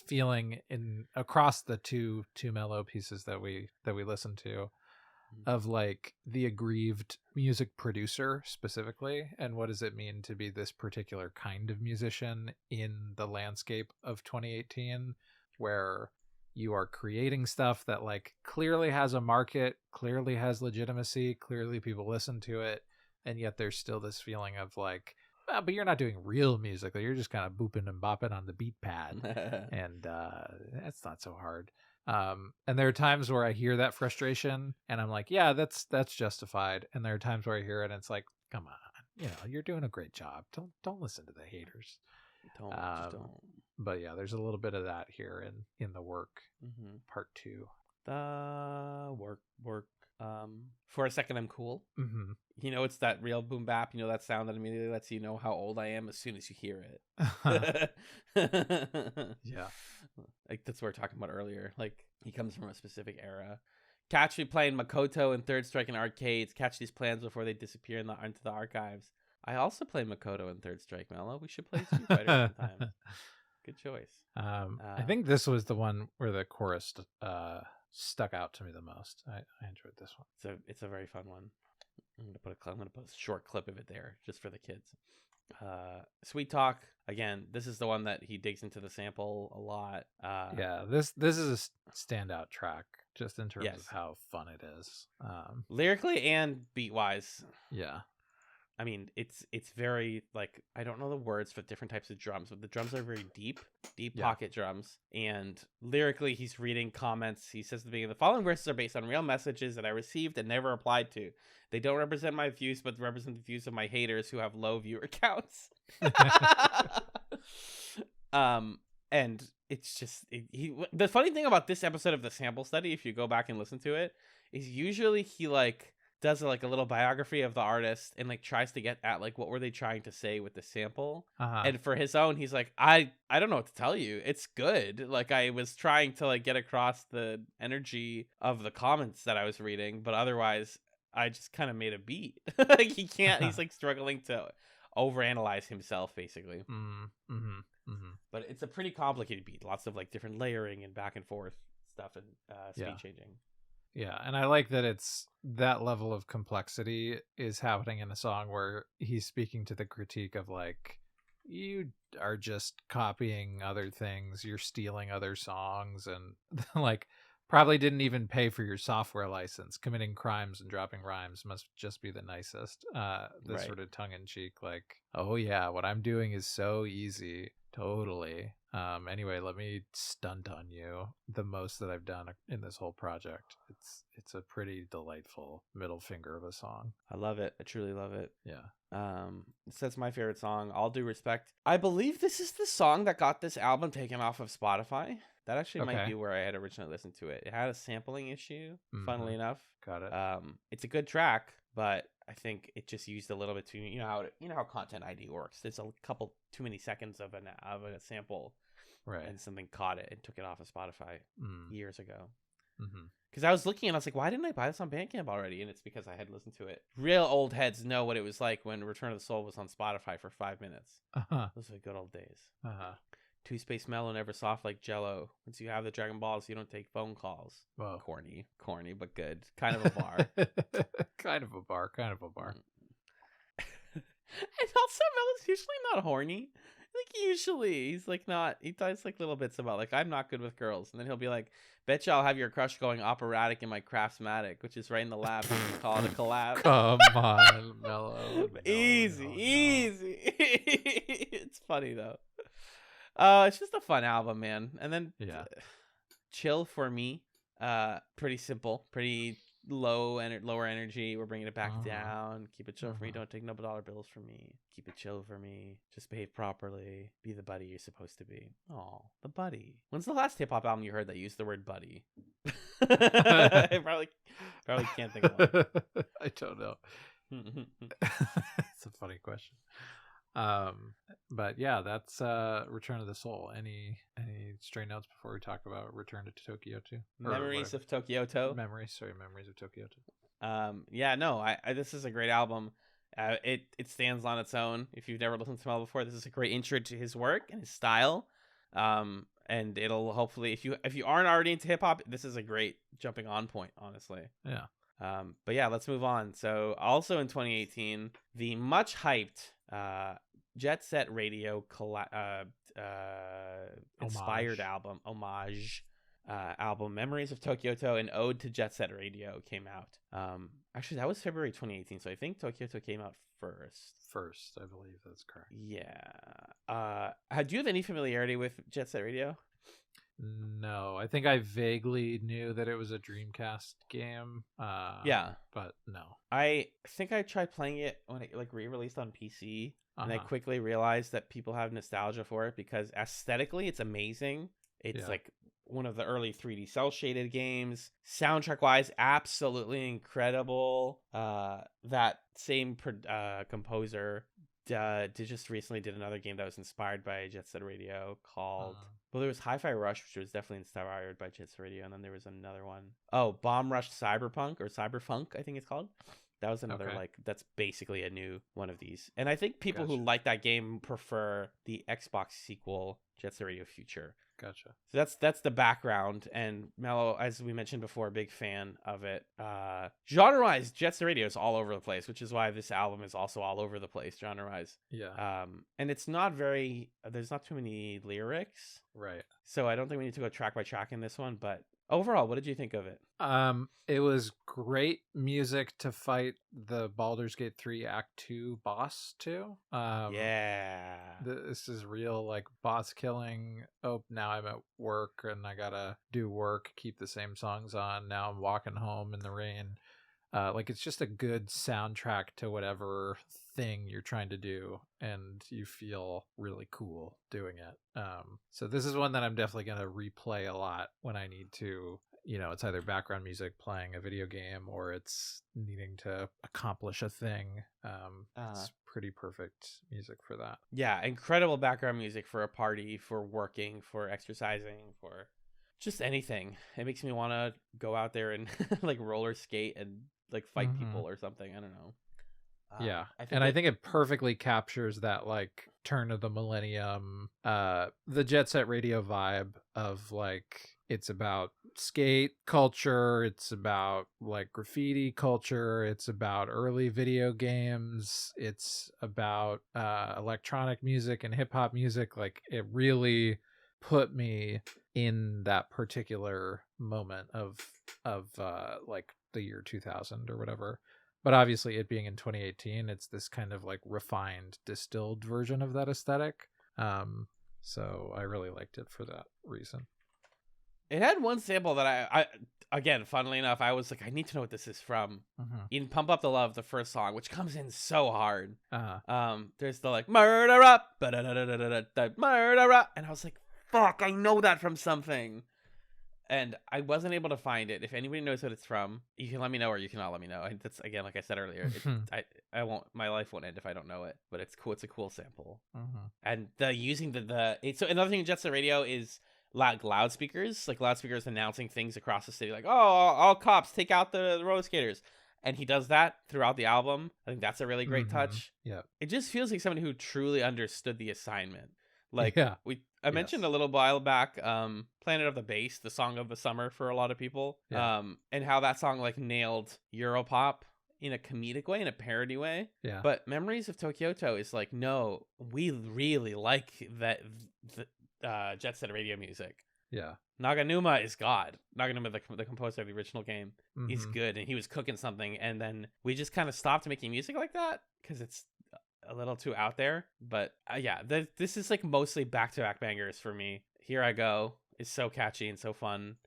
feeling across the two mellow pieces that we listen to, of like the aggrieved music producer specifically, and what does it mean to be this particular kind of musician in the landscape of 2018, where you are creating stuff that like clearly has a market, clearly has legitimacy, clearly people listen to it, and yet there's still this feeling of like, but you're not doing real music. You're just kind of booping and bopping on the beat pad. And that's not so hard. And there are times where I hear that frustration and I'm like, yeah, that's justified. And there are times where I hear it and it's like, come on, you're doing a great job. Don't listen to the haters. Don't. But yeah, there's a little bit of that here in the Work Part 2. The work. For a second, I'm cool. It's that real boom bap. That sound that immediately lets you know how old I am as soon as you hear it. Yeah, like that's what we were talking about earlier. Like he comes from a specific era. Catch me playing Makoto and Third Strike in arcades. Catch these plans before they disappear into the archives. I also play Makoto and Third Strike, Mello. We should play Street Fighter sometime. Good choice. I think this was the one where the chorus stuck out to me the most. I enjoyed this one. It's a very fun one. I'm gonna put a short clip of it there just for the kids. Sweet Talk, again, this is the one that he digs into the sample a lot. Yeah, this is a standout track just in terms of how fun it is. Lyrically and beat wise. Yeah. I mean, it's very, like, I don't know the words for different types of drums, but the drums are very deep pocket drums. And lyrically, he's reading comments. He says at the beginning, the following verses are based on real messages that I received and never replied to. They don't represent my views, but represent the views of my haters who have low viewer counts. And it's just, the funny thing about this episode of the sample study, if you go back and listen to it, is usually he, like, does like a little biography of the artist and like tries to get at like what were they trying to say with the sample. And for his own, he's like, I don't know what to tell you. It's good. Like I was trying to like get across the energy of the comments that I was reading, but otherwise I just kind of made a beat. Like he can't. He's like struggling to overanalyze himself, basically. But it's a pretty complicated beat. Lots of like different layering and back and forth stuff and speed changing. Yeah, and I like that it's that level of complexity is happening in a song where he's speaking to the critique of like, you are just copying other things, you're stealing other songs, and like probably didn't even pay for your software license. Committing crimes and dropping rhymes must just be the nicest. This sort of tongue-in-cheek, like, oh yeah, what I'm doing is so easy. Totally. Anyway, let me stunt on you the most that I've done in this whole project. It's a pretty delightful middle finger of a song. I love it. I truly love it. Yeah. That's my favorite song. All due respect. I believe this is the song that got this album taken off of Spotify. That actually might be where I had originally listened to it. It had a sampling issue, funnily enough. Got it. It's a good track, but I think it just used a little bit too. You know how Content ID works. There's a couple too many seconds of a sample, right? And something caught it and took it off of Spotify years ago. Mm-hmm. Because I was looking and I was like, why didn't I buy this on Bandcamp already? And it's because I had listened to it. Real old heads know what it was like when Return of the Soul was on Spotify for 5 minutes. Those were good old days. Two Space Mellow, never soft like Jello. Once you have the Dragon Balls, you don't take phone calls. Whoa. Corny, but good. Kind of a bar. Kind of a bar. And also, Mello's usually not horny. Like usually, he's like not. He does like little bits about like I'm not good with girls, and then he'll be like, "Betcha I'll have your crush going operatic in my Craftsmatic," which is right in the lab. And we call it a collab. Come on, Mello. Easy. It's funny though. It's just a fun album, man. And then Chill for me. Pretty simple, pretty lower energy. We're bringing it back down. Keep it chill for me. Don't take no dollar bills from me. Keep it chill for me. Just behave properly. Be the buddy you're supposed to be. Oh, the buddy. When's the last hip hop album you heard that used the word buddy? I probably can't think of one. I don't know. It's a funny question. But yeah, that's Return of the Soul. Any stray notes before we talk about Return to Tokyo 2? Memories of Tokyo 2. Memories of Tokyo 2. This is a great album. It stands on its own. If you've never listened to Mel before, this is a great intro to his work and his style. And it'll hopefully, if you aren't already into hip hop, this is a great jumping on point, honestly. Yeah. But yeah, let's move on. So also in 2018, the much hyped Jet Set Radio inspired homage album Memories of Tokyo and Ode to Jet Set Radio came out. Actually, that was February 2018, so I think Tokyo came out first. I believe that's correct. Yeah. Do you have any familiarity with Jet Set Radio? No, I think I vaguely knew that it was a Dreamcast game. Yeah, but no. I think I tried playing it when it like re-released on PC, and I quickly realized that people have nostalgia for it because aesthetically it's amazing. It's like one of the early 3D cell shaded games. Soundtrack wise, absolutely incredible. That same composer just recently did another game that was inspired by Jet Set Radio called well, there was Hi-Fi Rush, which was definitely inspired by Jet Set Radio, and then there was another one. Oh, Bomb Rush Cyberpunk or Cyberfunk, I think it's called. That was another that's basically a new one of these. And I think people who like that game prefer the Xbox sequel, Jet Set Radio Future. Gotcha. So that's the background, and Mello, as we mentioned before, big fan of it. Genre-wise, Jet Set Radio is all over the place, which is why this album is also all over the place, genre-wise. Yeah. And it's not there's not too many lyrics. Right. So I don't think we need to go track by track in this one, but overall, what did you think of it? It was great music to fight the Baldur's Gate 3 Act 2 boss to. This is real like boss killing. Oh, now I'm at work and I gotta do work, keep the same songs on. Now I'm walking home in the rain. Like it's just a good soundtrack to whatever thing you're trying to do, and you feel really cool doing it. So this is one that I'm definitely going to replay a lot when I need to it's either background music playing a video game or it's needing to accomplish a thing. It's pretty perfect music for that. Yeah, incredible background music for a party, for working, for exercising, for just anything. It makes me want to go out there and like roller skate and like fight people or something. I don't know. Yeah. I think it perfectly captures that like turn of the millennium, the Jet Set Radio vibe of like, it's about skate culture, it's about like graffiti culture, it's about early video games, it's about electronic music and hip hop music. Like, it really put me in that particular moment of like the year 2000 or whatever. But obviously, it being in 2018, it's this kind of like refined, distilled version of that aesthetic. So I really liked it for that reason. It had one sample that I again, funnily enough, I was like, I need to know what this is from. In Pump Up the Love, the first song, which comes in so hard. There's the like murder up, murder up, and I was like, fuck, I know that from something. And I wasn't able to find it. If anybody knows what it's from, you can let me know, or you cannot let me know. And that's, again, like I said earlier, I won't. My life won't end if I don't know it. But it's cool. It's a cool sample. And using so another thing in Jet Set Radio is loudspeakers, like loudspeakers announcing things across the city, like, oh, all cops take out the roller skaters. And he does that throughout the album. I think that's a really great touch. Yeah, it just feels like somebody who truly understood the assignment. Like, I mentioned a little while back, Planet of the Bass, the song of the summer for a lot of people, and how that song like nailed Europop in a comedic way, in a parody way. Yeah. But Memories of Tokyoto is like, no, we really like the Jet Set Radio music. Yeah. Naganuma is God. Naganuma, the composer of the original game, he's good, and he was cooking something, and then we just kind of stopped making music like that because it's a little too out there. But this is like mostly back-to-back bangers for me. Here I Go is so catchy and so fun.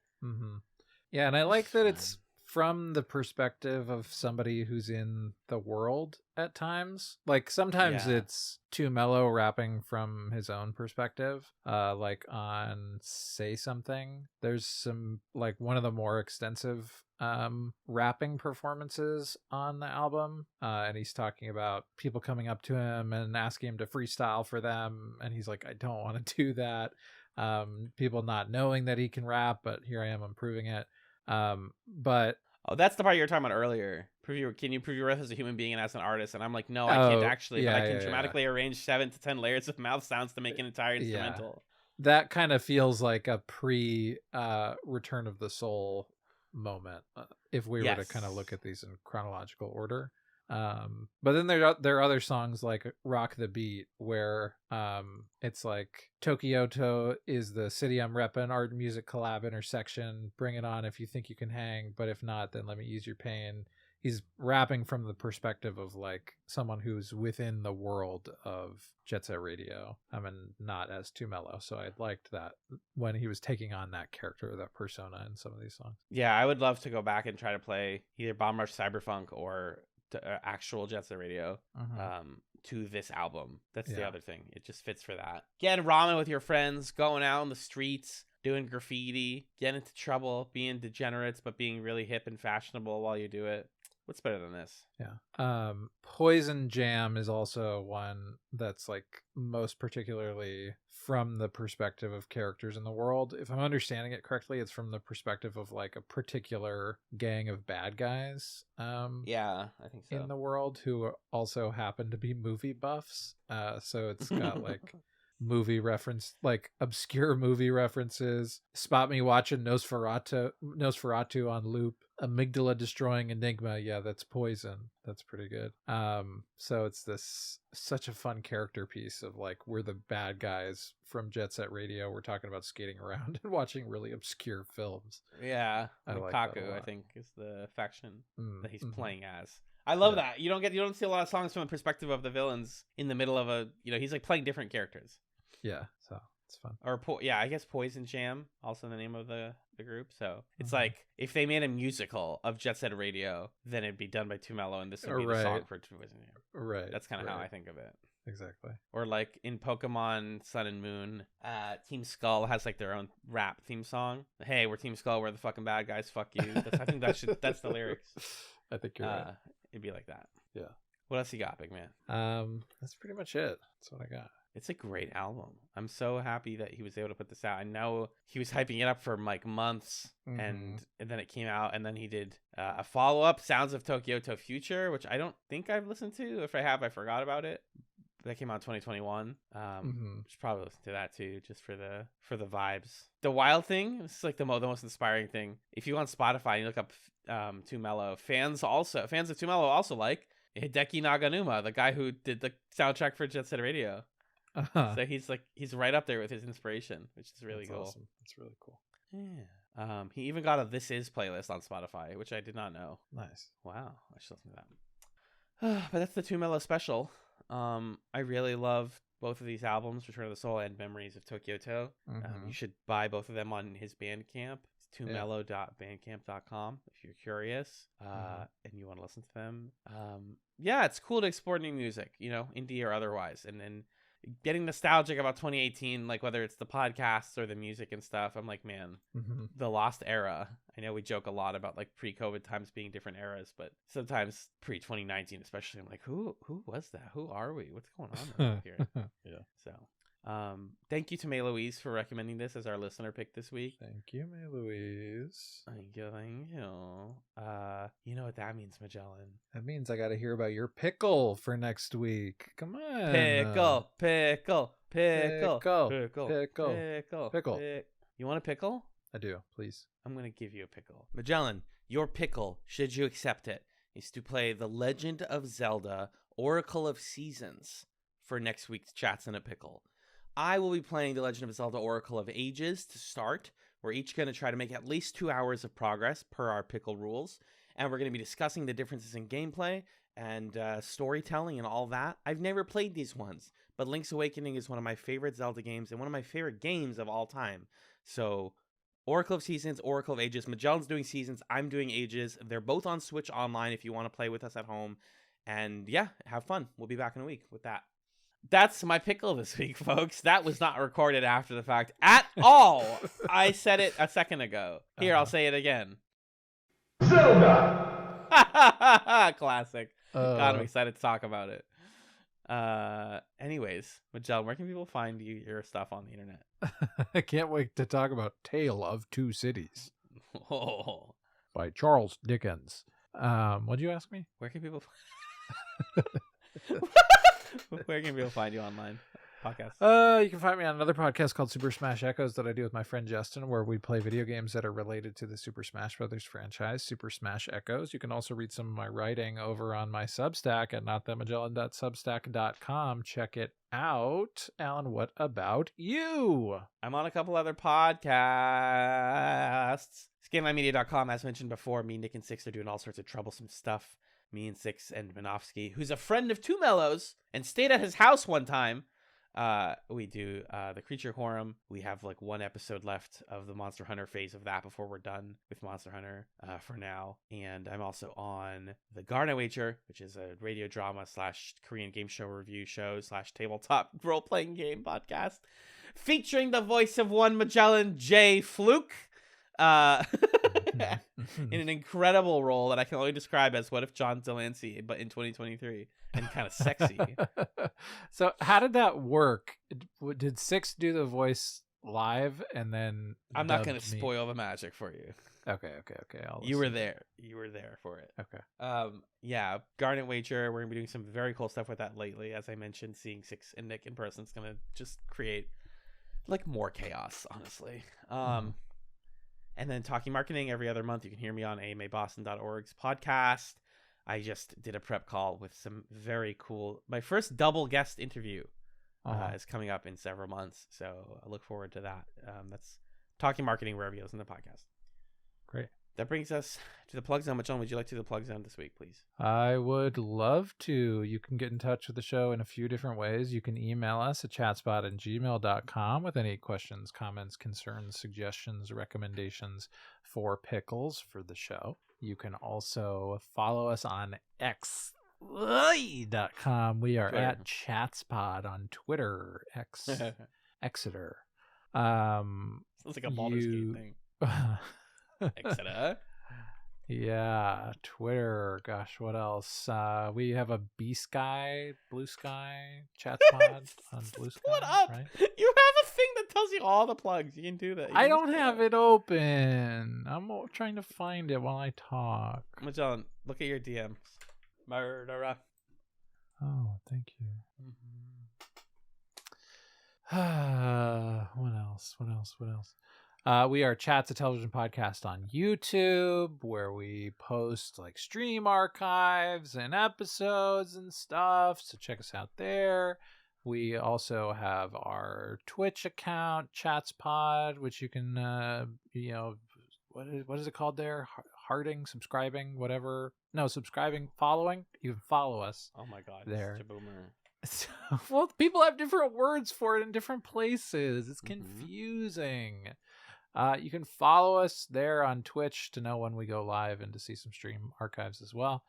Yeah, and I like that it's from the perspective of somebody who's in the world at times. Like, sometimes it's too mellow rapping from his own perspective. Like on Say Something, there's some, like, one of the more extensive rapping performances on the album, and he's talking about people coming up to him and asking him to freestyle for them, and he's like, I don't want to do that. People not knowing that he can rap, but here I am, I'm proving it. But that's the part you were talking about earlier. Can you prove your worth as a human being and as an artist? And I'm like, no, I can't actually, but I can dramatically arrange 7 to 10 layers of mouth sounds to make an entire instrumental. That kind of feels like a pre Return of the Soul moment, if we were to kind of look at these in chronological order. But then there are other songs like Rock the Beat, where it's like, Tokyoto is the city I'm reppin', art and music collab intersection, bring it on if you think you can hang, but if not, then let me ease your pain. He's rapping from the perspective of like someone who's within the world of Jet Set Radio. I mean, not as too mellow. So I liked that when he was taking on that character, that persona in some of these songs. Yeah, I would love to go back and try to play either Bomb Rush Cyberfunk or actual Jet Set Radio to this album. That's the other thing. It just fits for that. Getting ramen with your friends, going out on the streets, doing graffiti, getting into trouble, being degenerates, but being really hip and fashionable while you do it. What's better than this? Yeah. Poison Jam is also one that's like most particularly from the perspective of characters in the world. If I'm understanding it correctly, it's from the perspective of like a particular gang of bad guys. Yeah, I think so. In the world, who also happen to be movie buffs. So it's got like movie reference, like obscure movie references. Spot me watching Nosferatu on loop. Amygdala destroying Enigma. Yeah, that's Poison. That's pretty good. So it's such a fun character piece of like, we're the bad guys from Jet Set Radio. We're talking about skating around and watching really obscure films. Yeah, I like Kaku, that I think, is the faction that he's playing as. I love that. You don't see a lot of songs from the perspective of the villains in the middle of he's like playing different characters. Yeah, so it's fun. Or I guess Poison Jam, also the name of the group. So it's like, if they made a musical of Jet Set Radio, then it'd be done by Too Mellow, and this would be the song for Poison Jam. Right. That's kind of how I think of it. exactly. Or like in Pokemon Sun and Moon, Team Skull has like their own rap theme song. Hey, we're Team Skull. We're the fucking bad guys. Fuck you. I think that's the lyrics. I think you're right. It'd be like that. Yeah. What else you got, big man? That's pretty much it. That's what I got. It's a great album. I'm so happy that he was able to put this out. I know he was hyping it up for like months, and then it came out, and then he did a follow-up, Sounds of Tokyo to Future, which I don't think I've listened to. If I have, I forgot about it. That came out in 2021. Should probably listen to that too, just for the vibes. The Wild Thing, this is like the most inspiring thing. If you go on Spotify and you look up Too Mellow, fans of Too Mellow also like Hideki Naganuma, the guy who did the soundtrack for Jet Set Radio. So he's right up there with his inspiration, which is really cool. Awesome. That's really cool. Yeah. He even got a This Is playlist on Spotify, which I did not know. Nice. Wow. I should listen to that. But that's the Too Mellow special. I really love both of these albums, Return of the Soul and Memories of Tokyo-to. You should buy both of them on his Bandcamp. It's toomellow.bandcamp.com if you're curious and you want to listen to them. Yeah, it's cool to explore new music, indie or otherwise. And then getting nostalgic about 2018, like whether it's the podcasts or the music and stuff. I'm like, man, the lost era. I know we joke a lot about like pre-COVID times being different eras, but sometimes pre-2019 especially, I'm like, who was that? Who are we? What's going on here? Yeah. So thank you to May Louise for recommending this as our listener pick this week. Thank you, May Louise. Thank you. You know what that means, Magellan? That means I got to hear about your pickle for next week. Come on. Pickle. You want a pickle? I do, please. I'm going to give you a pickle. Magellan, your pickle, should you accept it, is to play The Legend of Zelda Oracle of Seasons for next week's Chats in a Pickle. I will be playing The Legend of Zelda Oracle of Ages to start. We're each going to try to make at least 2 hours of progress per our pickle rules. And we're going to be discussing the differences in gameplay and storytelling and all that. I've never played these ones, but Link's Awakening is one of my favorite Zelda games and one of my favorite games of all time. So Oracle of Seasons, Oracle of Ages. Magellan's doing Seasons. I'm doing Ages. They're both on Switch Online if you want to play with us at home. And yeah, have fun. We'll be back in a week with that. That's my pickle this week, folks. That was not recorded after the fact at all. I said it a second ago. Here, I'll say it again. Zelda! Classic. God, I'm excited to talk about it. Anyways, Magellan, where can people find your stuff on the internet? I can't wait to talk about Tale of Two Cities by Charles Dickens. What'd you ask me? Where can people Where can people find you online? Podcast. You can find me on another podcast called Super Smash Echoes that I do with my friend Justin, where we play video games that are related to the Super Smash Brothers franchise, Super Smash Echoes. You can also read some of my writing over on my Substack at notthemagellan.substack.com. Check it out. Alan, what about you? I'm on a couple other podcasts. ScanlineMedia.com, as mentioned before, me, Nick, and Six are doing all sorts of troublesome stuff. Me and Six and Minovsky, who's a friend of Two Mellows and stayed at his house one time. We do the Creature Quorum. We have like one episode left of the Monster Hunter phase of that before we're done with Monster Hunter for now. And I'm also on the Garnet Wager, which is a radio drama / Korean game show review show / tabletop role-playing game podcast featuring the voice of one Magellan J. Fluke. In an incredible role that I can only describe as What If John Delancey, but in 2023, and kind of sexy. So how did that work? Did Six do the voice live and then I'm not going to spoil the magic for you. Okay. You were there for it. Okay. Yeah, Garnet Wager, we're going to be doing some very cool stuff with that lately. As I mentioned, seeing Six and Nick in person is going to just create like more chaos, honestly. And then Talking Marketing every other month. You can hear me on amaboston.org's podcast. I just did a prep call with some very cool. My first double guest interview is coming up in several months. So I look forward to that. That's Talking Marketing wherever you listen to the podcast. Great. That brings us to the plug zone. John, would you like to do the plug zone this week, please? I would love to. You can get in touch with the show in a few different ways. You can email us at chatspod@gmail.com with any questions, comments, concerns, suggestions, recommendations for pickles for the show. You can also follow us on X Chatzpod.com. We are Twitter. at Chatzpod on Twitter, Exeter. Sounds like a Baldur's Gate thing. Exeter. Yeah, Twitter. Gosh, what else? We have a Blue Sky Chatzpod on Blue Sky. Pull it up. Right? You have a thing that tells you all the plugs. You can do that. I don't have it open. I'm trying to find it while I talk. Magellan, look at your DMs. Murderer. Oh, thank you. What else? We are Chatz, a television podcast on YouTube, where we post like stream archives and episodes and stuff. So check us out there. We also have our Twitch account, Chatzpod, which you can, what is it called there? Hearting, subscribing, whatever. No, subscribing, following. You can follow us. Oh my God, there. Such a boomer. So, well, people have different words for it in different places. It's confusing. You can follow us there on Twitch to know when we go live and to see some stream archives as well.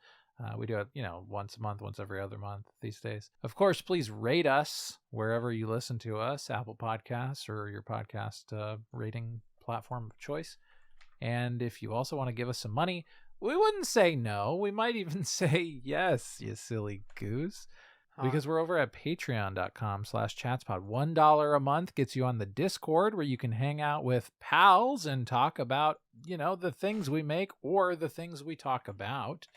We do it, once a month, once every other month these days. Of course, please rate us wherever you listen to us, Apple Podcasts or your podcast rating platform of choice. And if you also want to give us some money, we wouldn't say no. We might even say yes, you silly goose. Because we're over at patreon.com/chatspod. $1 a month gets you on the Discord, where you can hang out with pals and talk about, the things we make or the things we talk about.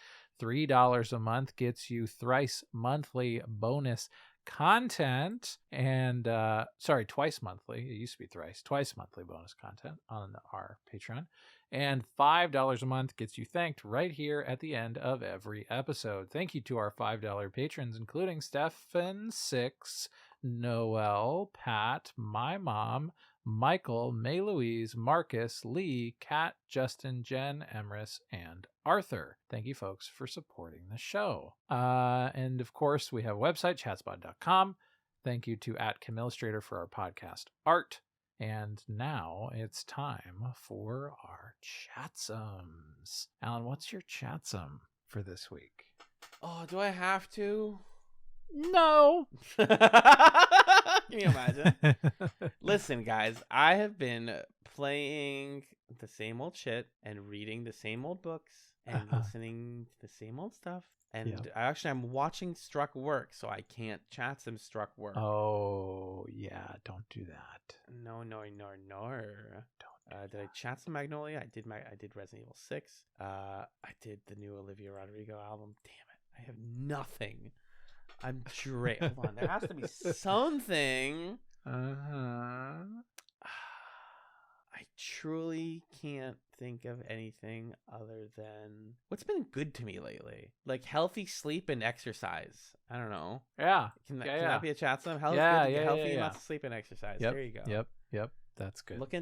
$3 a month gets you thrice monthly bonus content. And, twice monthly. It used to be twice monthly bonus content on our Patreon. And $5 a month gets you thanked right here at the end of every episode. Thank you to our $5 patrons, including Stefan, Six, Noel, Pat, my mom, Michael, May Louise, Marcus, Lee, Kat, Justin, Jen, Emrys, and Arthur. Thank you, folks, for supporting the show. And of course, we have a website, chatspod.com. Thank you to @Camillustrator for our podcast art. And now it's time for our chatsums. Alan, what's your chatsum for this week? Oh, do I have to? No. Can you imagine? Listen, guys, I have been playing the same old shit and reading the same old books and listening to the same old stuff. And I'm watching Struck Work, so I can't chat some Struck Work. Oh, yeah, don't do that. No. Did I chat some Magnolia? I did Resident Evil 6. I did the new Olivia Rodrigo album. Damn it, I have nothing. I'm drained. Hold on, there has to be something. I truly can't think of anything other than what's been good to me lately. Like healthy sleep and exercise. I don't know. Yeah. Can that be a chatsum? Healthy amounts of sleep and exercise. Yep, there you go. Yep. That's good. Look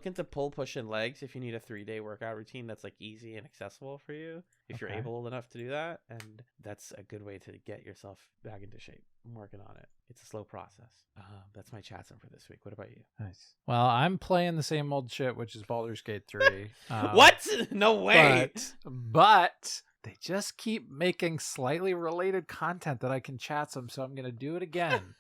into pull, push, and legs if you need a 3-day workout routine that's like easy and accessible for you. If you're able enough to do that, and that's a good way to get yourself back into shape. I'm working on it. It's a slow process. That's my chatsum for this week. What about you? Nice. Well, I'm playing the same old shit, which is Baldur's Gate 3. What? No way. But they just keep making slightly related content that I can chatsum, so I'm going to do it again.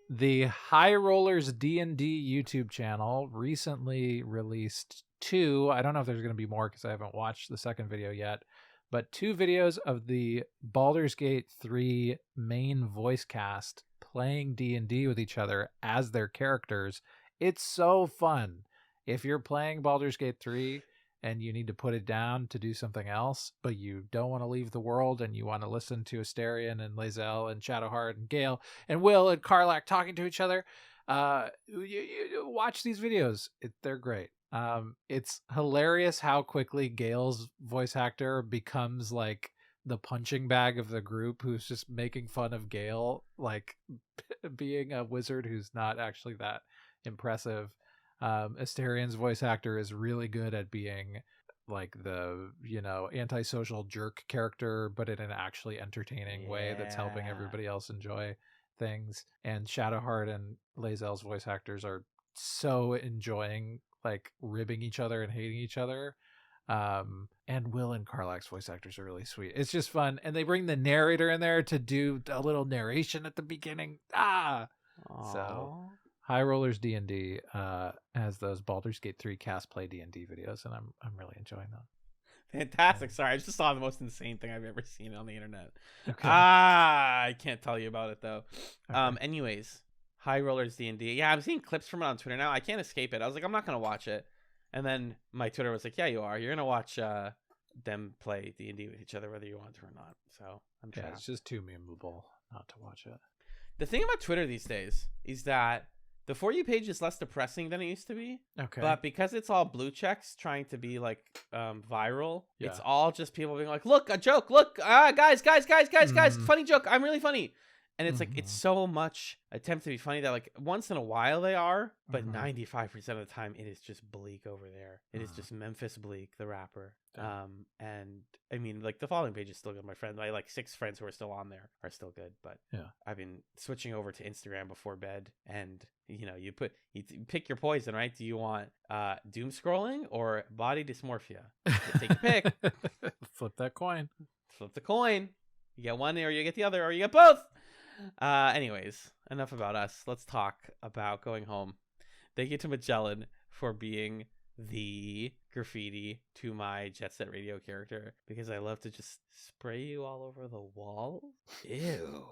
The High Rollers D&D YouTube channel recently released 2. I don't know if there's going to be more because I haven't watched the second video yet, but 2 videos of the Baldur's Gate 3 main voice cast playing D&D with each other as their characters. It's so fun. If you're playing Baldur's Gate 3 and you need to put it down to do something else, but you don't want to leave the world and you want to listen to Asterion and Lae'zel and Shadowheart and Gale and Will and Karlach talking to each other, you watch these videos. They're great. It's hilarious how quickly Gale's voice actor becomes like the punching bag of the group, who's just making fun of Gale, like being a wizard who's not actually that impressive. Asterion's voice actor is really good at being like the, antisocial jerk character, but in an actually entertaining way that's helping everybody else enjoy things. And Shadowheart and Lae'zel's voice actors are so enjoying like ribbing each other and hating each other. And Will and Carlack's voice actors are really sweet. It's just fun. And they bring the narrator in there to do a little narration at the beginning. So High Rollers D&D has those Baldur's Gate 3 cast play D&D videos, and I'm really enjoying them. Fantastic. Sorry, I just saw the most insane thing I've ever seen on the internet. Okay. I can't tell you about it though. Okay. Anyways, High Rollers D&D. Yeah, I'm seeing clips from it on Twitter now. I can't escape it. I was like, I'm not gonna watch it. And then my Twitter was like, yeah, you are. You're gonna watch them play D&D with each other, whether you want to or not. So I'm trapped. It's just too memeable not to watch it. The thing about Twitter these days is that the For You page is less depressing than it used to be. Okay. But because it's all blue checks trying to be like viral, Yeah. it's all just people being like, look, a joke, look, guys, funny joke, I'm really funny. And it's like, it's so much attempt to be funny that like once in a while they are, but 95% of the time it is just Bleak over there. It is just Memphis Bleak, the rapper. And I mean, like the following page is still good. My friend, my like 6 friends who are still on there are still good. But yeah, I've been switching over to Instagram before bed, and you know, you pick your poison, right? Do you want doom scrolling or body dysmorphia? Take your pick. Flip that coin. Flip the coin. You get one or you get the other or you get both. Anyways, enough about us. Let's talk about going home. Thank you to Magellan for being the graffiti to my Jet Set Radio character, because I love to just spray you all over the wall. Ew.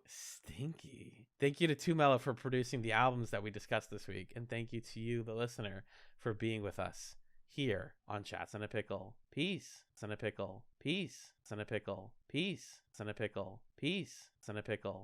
Stinky. Thank you to Two Mellow for producing the albums that we discussed this week, and thank you to you, the listener, for being with us here on Chatz and a Pickle. Peace. And a pickle. Peace. And a pickle. Peace. And a pickle. Peace. And a pickle.